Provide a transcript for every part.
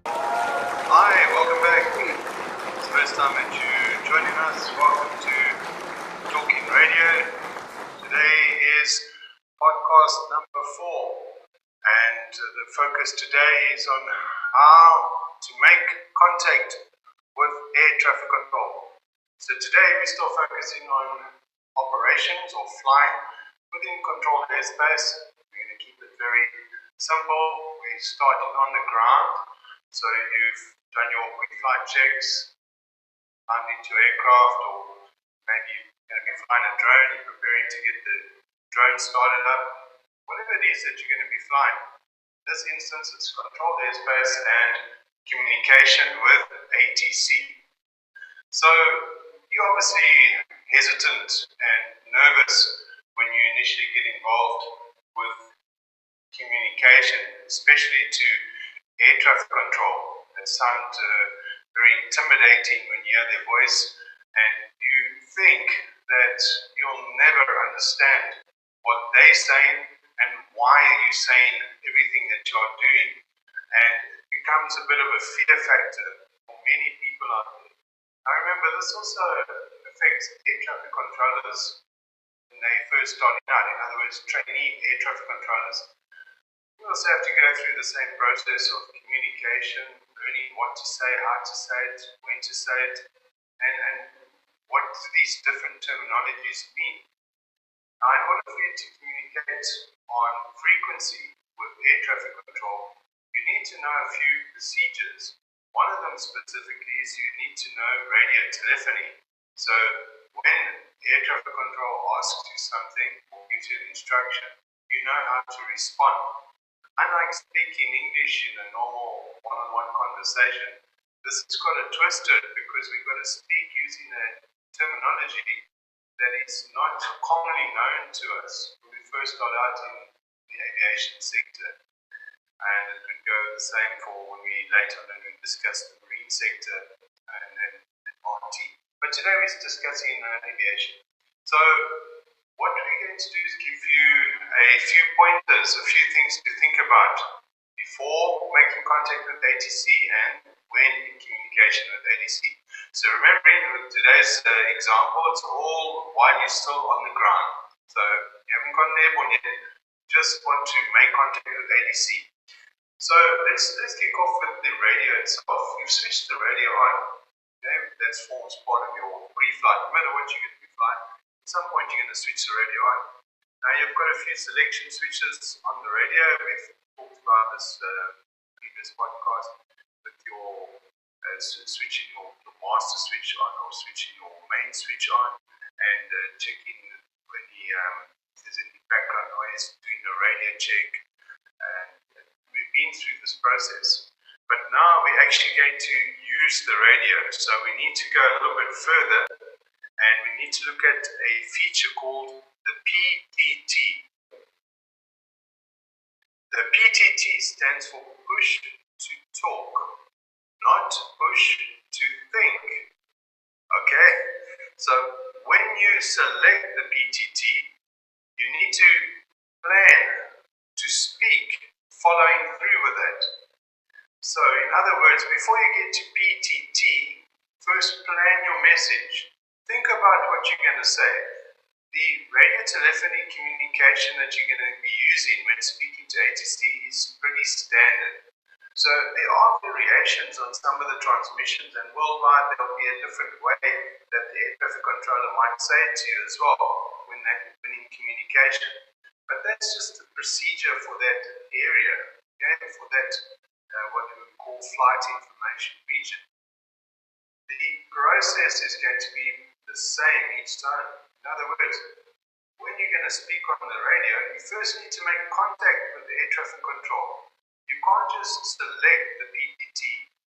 Hi, welcome back. It's the first time that you're joining us. Welcome to Talking Radio. Today is podcast number 4, and the focus today is on how to make contact with air traffic control. So today we're still focusing on operations or flying within controlled airspace. We're going to keep it very simple. We're starting on the ground. So you've done your quick flight checks, climbed into aircraft, or maybe you're going to be flying a drone, you're preparing to get the drone started up. Whatever it is that you're going to be flying. In this instance, it's controlled airspace and communication with ATC. So you're obviously hesitant and nervous when you initially get involved with communication, especially to air traffic control. They sound very intimidating when you hear their voice, and you think that you'll never understand what they're saying and why are you saying everything that you're doing. And it becomes a bit of a fear factor for many people out there. I remember this also affects air traffic controllers when they first started out. In other words, trainee air traffic controllers. You also have to go through the same process of communication, learning what to say, how to say it, when to say it, and what these different terminologies mean. Now, in order for you to communicate on frequency with air traffic control, you need to know a few procedures. One of them specifically is you need to know radio telephony. So when air traffic control asks you something or gives you an instruction, you know how to respond. Unlike speaking English in a normal one-on-one conversation, this has got it twisted because we've got to speak using a terminology that is not commonly known to us when we first start out in the aviation sector. And it would go the same for when we later on when we discuss the marine sector and RT. But today we're discussing aviation. So what we're going to do is give you a few pointers, a few things to think about before making contact with ATC and when in communication with ATC. So remembering with today's example, it's all while you're still on the ground. So you haven't got an airborne yet, just want to make contact with ATC. So let's kick off with the radio itself. You've switched the radio on. Okay? That forms part of your pre-flight. No matter what you're going to be flying, at some point you're going to switch the radio on. Now you've got a few selection switches on the radio. We've talked about this previous podcast with your switching your master switch on or switching your main switch on and checking when if there's any background noise, doing a radio check. And we've been through this process. But now we're actually going to use the radio. So we need to go a little bit further and we need to look at a feature called the PTT. The PTT stands for push to talk, not push to think. Okay? So when you select the PTT, you need to plan to speak, following through with it. So in other words, before you get to PTT, first plan your message. Think about what you're going to say. The radio telephony communication that you're going to be using when speaking to ATC is pretty standard. So there are variations on some of the transmissions, and worldwide there will be a different way that the air traffic controller might say it to you as well when in communication. But that's just the procedure for that area, okay, for that what we would call flight information region. The process is going to be the same each time. In other words, when you're going to speak on the radio, you first need to make contact with air traffic control. You can't just select the PTT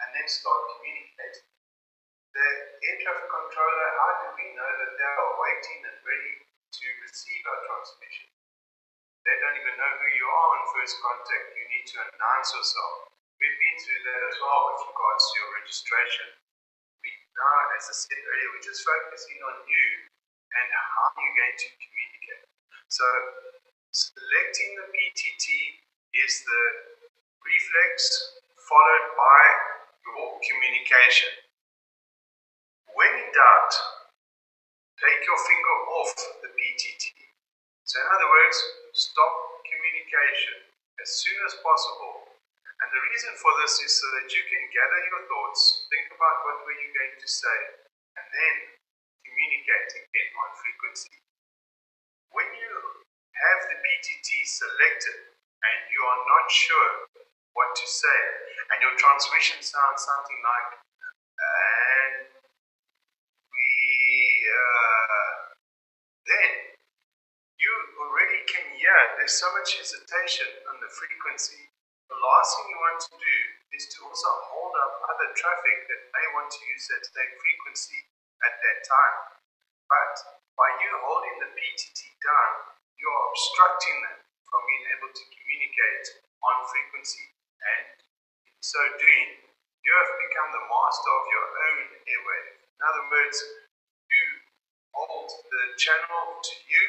and then start communicating. The air traffic controller, how do we know that they are waiting and ready to receive our transmission? They don't even know who you are on first contact. You need to announce yourself. We've been through that as well with regards to your registration. Now, as I said earlier, we're just focusing on you and how you're going to communicate. So, selecting the PTT is the reflex followed by your communication. When in doubt, take your finger off the PTT. So in other words, stop communication as soon as possible. And the reason for this is so that you can gather your thoughts, think about what were you going to say, and then communicate again on frequency. When you have the PTT selected and you are not sure what to say, and your transmission sounds something like, and then you already can hear there's so much hesitation on the frequency. The last thing you want to do is to also hold up other traffic that may want to use that same frequency at that time. But by you holding the PTT down, you are obstructing them from being able to communicate on frequency. And in so doing, you have become the master of your own airwave. In other words, you hold the channel to you,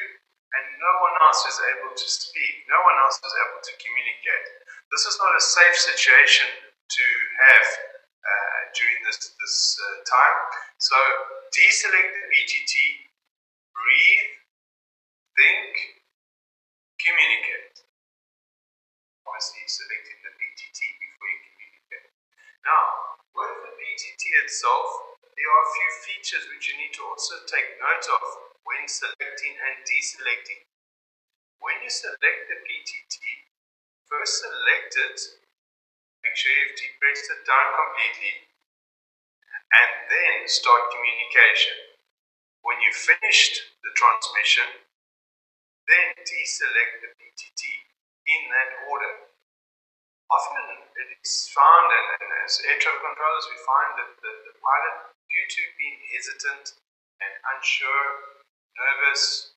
and no one else is able to speak. No one else is able to communicate. This is not a safe situation to have during this time. So deselect the PTT, breathe, think, communicate. Obviously selecting the PTT before you communicate. Now, with the PTT itself, there are a few features which you need to also take note of when selecting and deselecting. When you select the PTT, first select it, make sure you've depressed it down completely, and then start communication. When you've finished the transmission, then deselect the PTT in that order. Often it is found, and as air traffic controllers, we find that the pilot, due to being hesitant and unsure, nervous,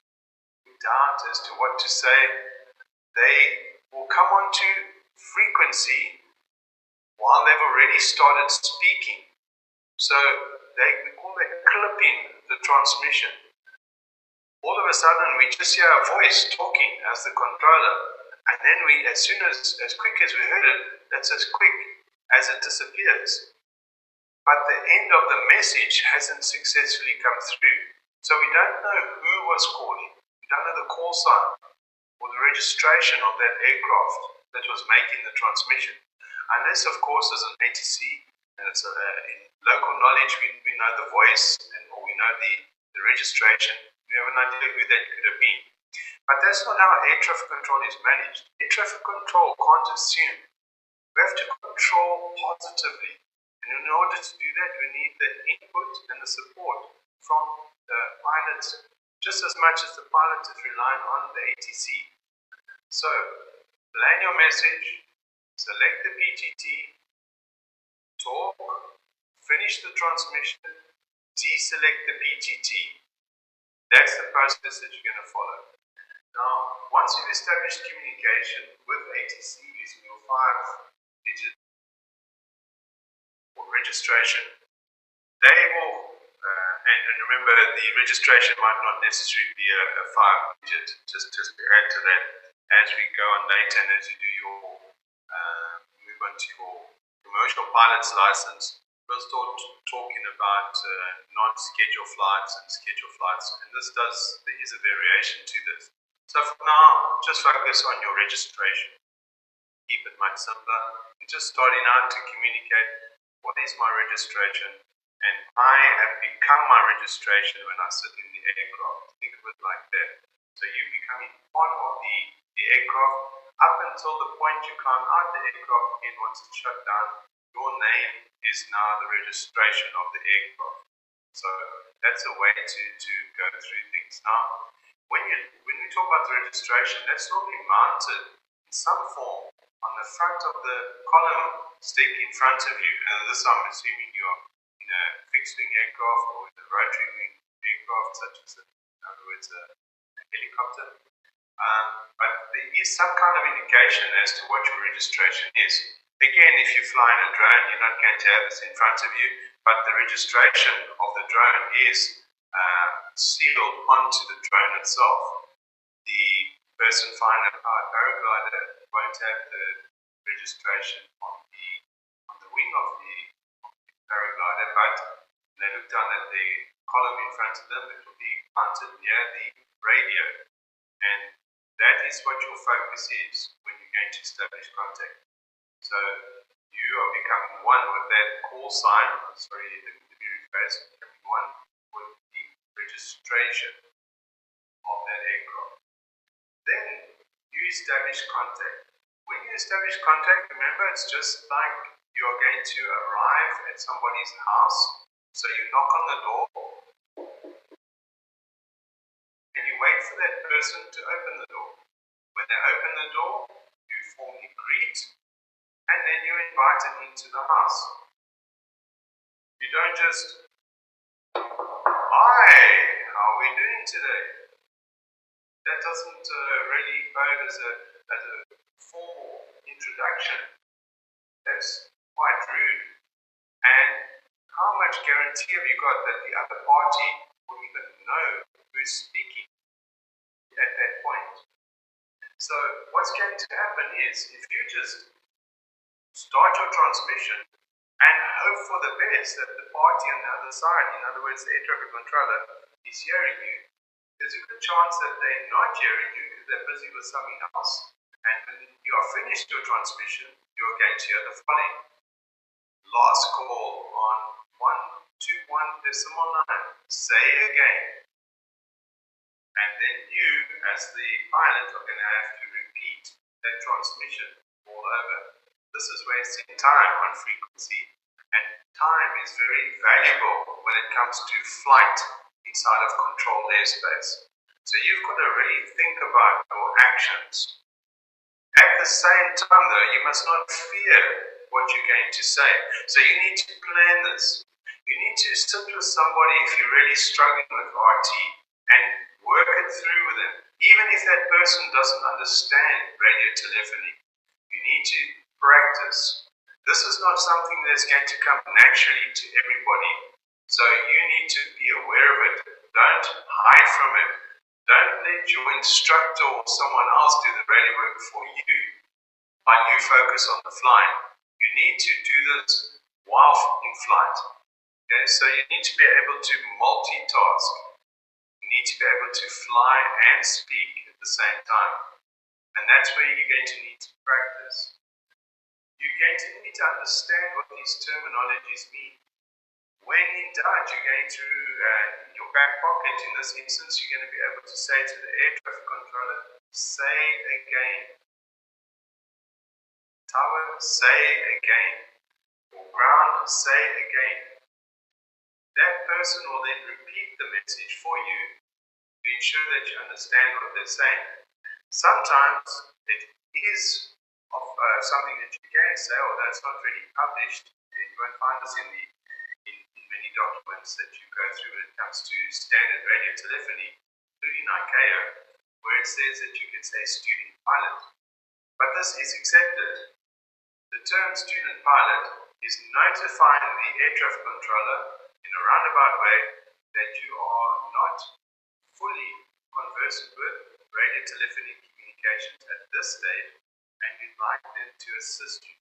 doubt as to what to say, they will come onto frequency while they've already started speaking. So we call that clipping the transmission. All of a sudden we just hear a voice talking as the controller, and then as quick as we heard it, that's as quick as it disappears. But the end of the message hasn't successfully come through. So we don't know who was calling. We don't know the call sign or the registration of that aircraft that was making the transmission. Unless, of course, as an ATC, and it's in local knowledge, we know the voice or we know the registration. We have an idea who that could have been. But that's not how air traffic control is managed. Air traffic control can't assume. We have to control positively. And in order to do that, we need the input and the support from the pilots, just as much as the pilot is relying on the ATC. So, plan your message, select the PTT, talk, finish the transmission, deselect the PTT. That's the process that you're going to follow. Now, once you've established communication with ATC using your 5-digit or registration, they will, and remember, the registration might not necessarily be a 5-digit, just to add to that, as we go on later and as you do your, move on to your commercial pilot's license, we'll start talking about non-scheduled flights and scheduled flights, and there is a variation to this. So for now, just focus on your registration. Keep it much simpler. You're just starting out to communicate, what is my registration? And I have become my registration when I sit in the aircraft. Think of it like that. So you're becoming part of the aircraft up until the point you climb out the aircraft again once it's shut down. Your name is now the registration of the aircraft. So that's a way to go through things. Now, when we talk about the registration, that's normally mounted in some form on the front of the column stick in front of you. And this I'm assuming you're in a fixed-wing aircraft or in a rotary-wing aircraft, such as, in other words, a helicopter. But there is some kind of indication as to what your registration is. Again, if you fly in a drone, you're not going to have this in front of you, but the registration of the drone is sealed onto the drone itself. The person flying a paraglider won't have the registration on the wing of the paraglider, but they look down at the column in front of them. It will be mounted near the radio, and that is what your focus is when you're going to establish contact. So you are becoming one with that call sign, sorry, let me rephrase, becoming one with the registration of that aircraft. Then you establish contact. When you establish contact, remember, it's just like you are going to arrive at somebody's house. So you knock on the door and you wait for that person to open the door. When they open the door, you formally greet, and then you're invited into the house. You don't just, hi, how are we doing today? That doesn't really bode as a formal introduction. That's quite rude. And how much guarantee have you got that the other party will even know who's speaking at that point? So what's going to happen is, if you just start your transmission and hope for the best that the party on the other side, in other words, the air traffic controller, is hearing you, there's a good chance that they're not hearing you because they're busy with something else. And when you are finished your transmission, you're going to hear the following. Last call on 121.9. Say again. And then you, as the pilot, are going to have to repeat that transmission all over. This is wasting time on frequency, and time is very valuable when it comes to flight inside of controlled airspace. So you've got to really think about your actions. At the same time, though, you must not fear what you're going to say. So you need to plan this. You need to sit with somebody if you're really struggling with RT and work it through with them. Even if that person doesn't understand radio telephony, you need to practice. This is not something that's going to come naturally to everybody. So you need to be aware of it. Don't hide from it. Don't let your instructor or someone else do the radio work for you while you focus on the flying. You need to do this while in flight. Okay, so you need to be able to multitask. You need to be able to fly and speak at the same time. And that's where you're going to need to practice. You're going to need to understand what these terminologies mean. When in doubt, you're going through your back pocket. In this instance, you're going to be able to say to the air traffic controller, say again. Tower, say again. Or ground, say again. That person will then repeat the message for you to ensure that you understand what they're saying. Sometimes it is of something that you can say, although it's not really published. You won't find this in many documents that you go through when it comes to standard radio telephony, including ICAO, where it says that you can say student pilot. But this is accepted. The term student pilot is notifying the air traffic controller in a roundabout way that you are not fully conversant with radio telephony communications at this stage, and you'd like them to assist you.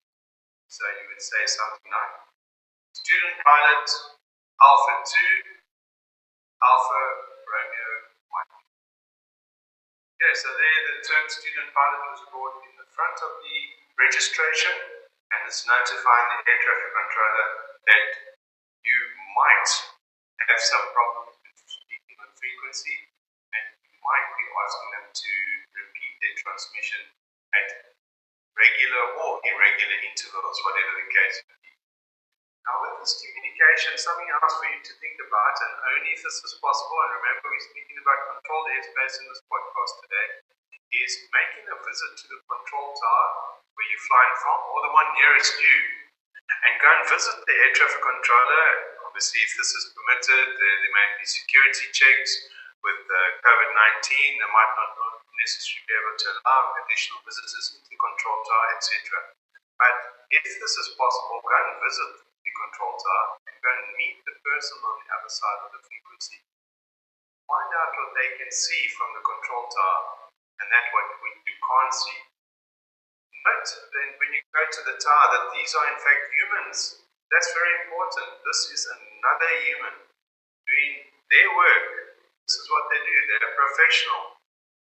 So you would say something like, student pilot Alpha 2, Alpha Romeo 1. Okay, so there the term student pilot was brought in the front of the registration, and it's notifying the air traffic controller that you might have some problems with speaking on frequency, and you might be asking them to repeat their transmission at regular or irregular intervals, whatever the case may be. Now with this communication, something else for you to think about, and only if this is possible, and remember we're speaking about controlled airspace in this podcast today, is making a visit to the control tower where you're flying from, or the one nearest you, and go and visit the air traffic controller. Obviously, if this is permitted, there may be security checks with COVID-19. They might not necessarily be able to allow additional visitors into the control tower, etc. But if this is possible, go and visit the control tower and go and meet the person on the other side of the frequency. Find out what they can see from the control tower, and that's what you can't see. But then when you go to the tower, that these are in fact humans. That's very important. This is another human doing their work. This is what they do. They're professional.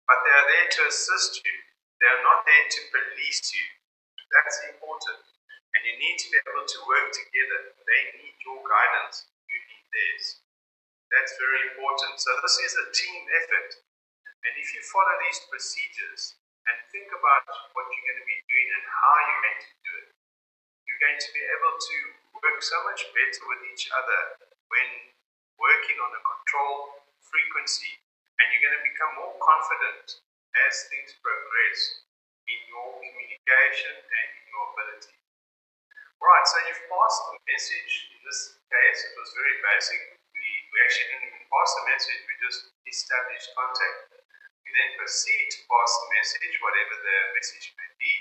But they are there to assist you. They are not there to police you. That's important. And you need to be able to work together. They need your guidance. You need theirs. That's very important. So this is a team effort. And if you follow these procedures and think about what you're going to be doing and how you're going to do it, you're going to be able to work so much better with each other when working on a controlled frequency, and you're going to become more confident as things progress in your communication and in your ability. Right, so you've passed the message. In this case, it was very basic. We actually didn't even pass the message, we just established contact. We then proceed to pass the message, whatever the message may be.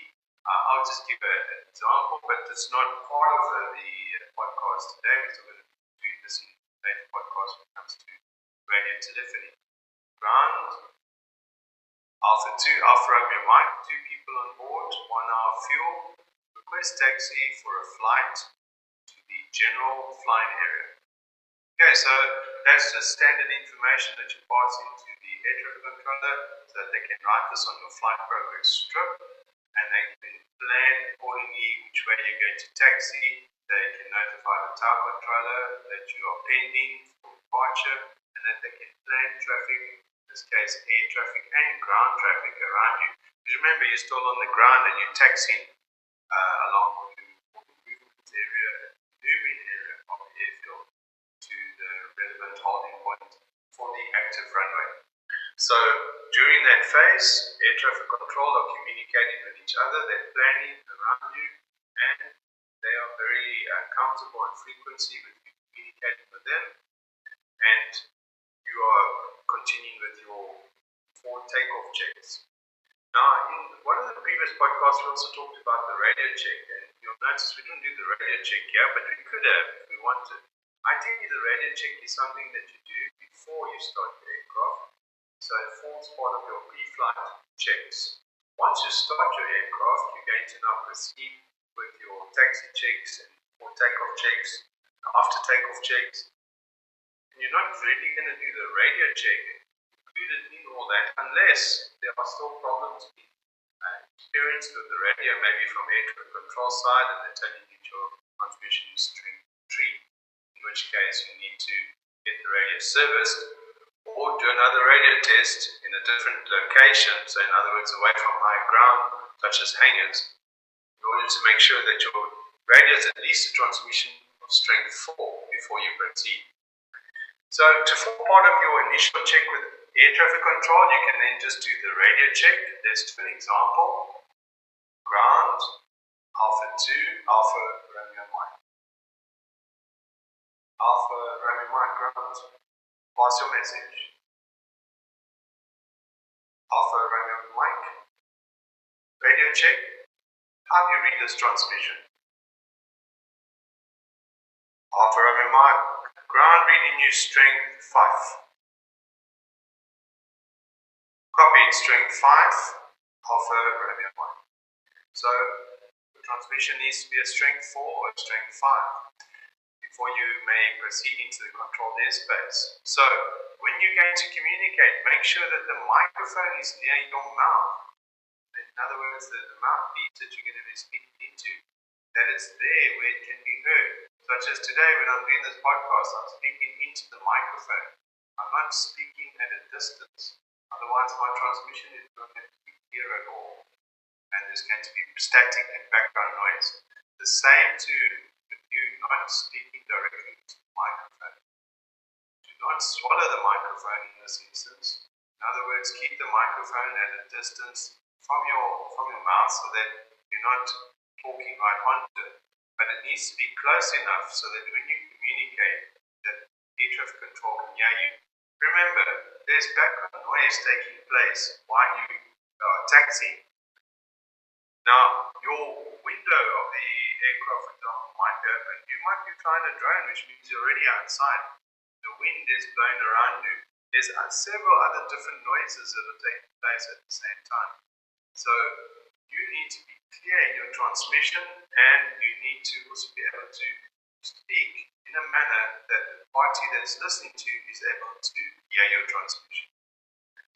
I'll just give an example, but it's not part of the podcast today. We're still going to do this in the later podcast when it comes to radio telephony. Ground, Alpha 2, Alpha Romeo Mike, 2 people on board, 1 hour fuel. Request taxi for a flight to the general flying area. Okay, so that's just standard information that you pass into the air traffic controller so that they can write this on your flight progress strip, and they can plan accordingly which way you're going to taxi. They can notify the tower controller that you are pending for departure, and that they can plan traffic, in this case air traffic and ground traffic around you. Because remember, you're still on the ground and you're taxiing along the movement area and moving area of the airfield to the relevant holding point for the active runway. So during that phase, air traffic control are communicating with each other, they're planning around you, and they are very comfortable on frequency with you communicating with them, and you are continuing with your 4 takeoff checks. Now, in one of the previous podcasts, we also talked about the radio check, and you'll notice we didn't do the radio check here, but we could have if we wanted. Ideally, the radio check is something that you do before you start the aircraft, so it forms part of your pre-flight checks. Once you start your aircraft, you're going to now proceed with your taxi checks and for takeoff checks, after takeoff checks. And you're not really going to do the radio check included in all that unless there are still problems being experienced with the radio, maybe from air traffic control side, and they're telling you your transmission is string 3, in which case you need to get the radio serviced or do another radio test in a different location, so in other words away from high ground such as hangars, in order to make sure that your radio is at least a transmission of strength 4 before you proceed. So to form part of your initial check with air traffic control, you can then just do the radio check. Let's do an example. Ground, Alpha 2, Alpha Romeo Mike. Alpha Romeo Mike, ground. Pass your message. Alpha Romeo Mike. Radio check. How do you read this transmission? Alpha Romeo Mike. Ground reading you strength 5. Copied strength 5, Alpha Romeo 1. So the transmission needs to be a strength 4 or a strength 5 before you may proceed into the controlled airspace. So when you're going to communicate, make sure that the microphone is near your mouth. In other words, the mouthpiece that you're going to be speaking into, that is there where it can be heard. Such as today when I'm doing this podcast, I'm speaking into the microphone. I'm not speaking at a distance. Otherwise, my transmission is not going to be clear at all. And there's going to be static and background noise. The same with you not speaking directly into the microphone. Do not swallow the microphone in this instance. In other words, keep the microphone at a distance from your mouth so that you're not talking right onto it. But it needs to be close enough so that when you communicate, that air traffic control can hear you. Remember, there's background noise taking place while you are taxiing. Now, your window of the aircraft, for example, might be open. You might be flying a drone, which means you're already outside. The wind is blowing around you. There's several other different noises that are taking place at the same time. So you need to be clear in your transmission, and you need to also be able to speak in a manner that the party that is listening to is able to hear your transmission.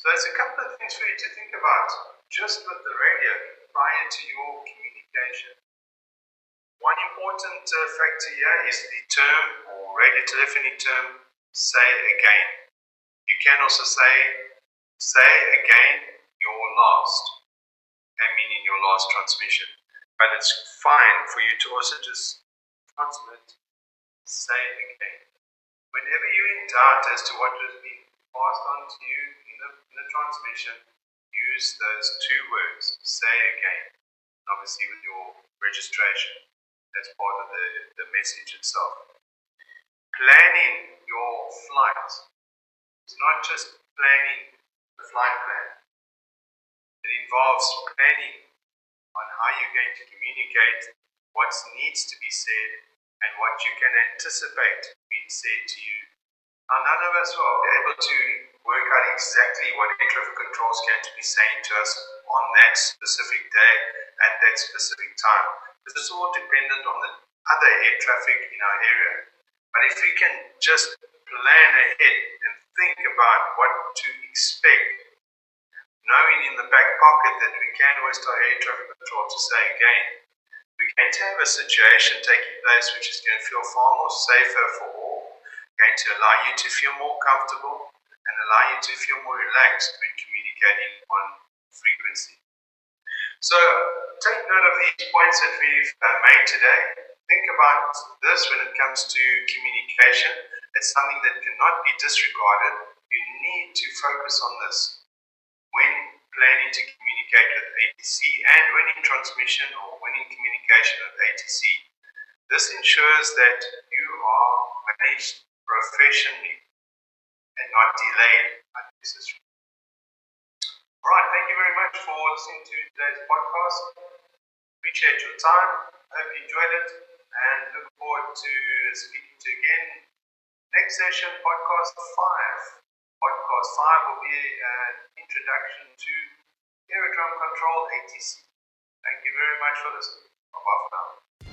So there's a couple of things for you to think about just with the radio prior to your communication. One important factor here is the term or radio telephony term, say again. You can also say again your last, and meaning your last transmission. But it's fine for you to also just transmit, say again. Whenever you're in doubt as to what has been passed on to you in a transmission, use those two words, say again. Obviously with your registration as part of the message itself. Planning your flight. It's not just planning the flight plan. It involves planning on how you're going to communicate, what needs to be said, and what you can anticipate being said to you. Now, none of us will be able to work out exactly what air traffic control is going to be saying to us on that specific day at that specific time, because it's all dependent on the other air traffic in our area. But if we can just plan ahead and think about what to expect, knowing in the back pocket that we can always tell air traffic control to say again, we're going to have a situation taking place which is going to feel far more safer for all, going to allow you to feel more comfortable and allow you to feel more relaxed when communicating on frequency. So take note of these points that we've made today. Think about this when it comes to communication. It's something that cannot be disregarded. You need to focus on this when planning to communicate with ATC and when in transmission or when in communication with ATC. This ensures that you are managed professionally and not delayed unnecessarily. Alright, thank you very much for listening to today's podcast. Appreciate your time. I hope you enjoyed it and look forward to speaking to you again. Next session, podcast 5. Podcast 5 will be an introduction to aerodrome control ATC. Thank you very much for listening. Bye-bye for now.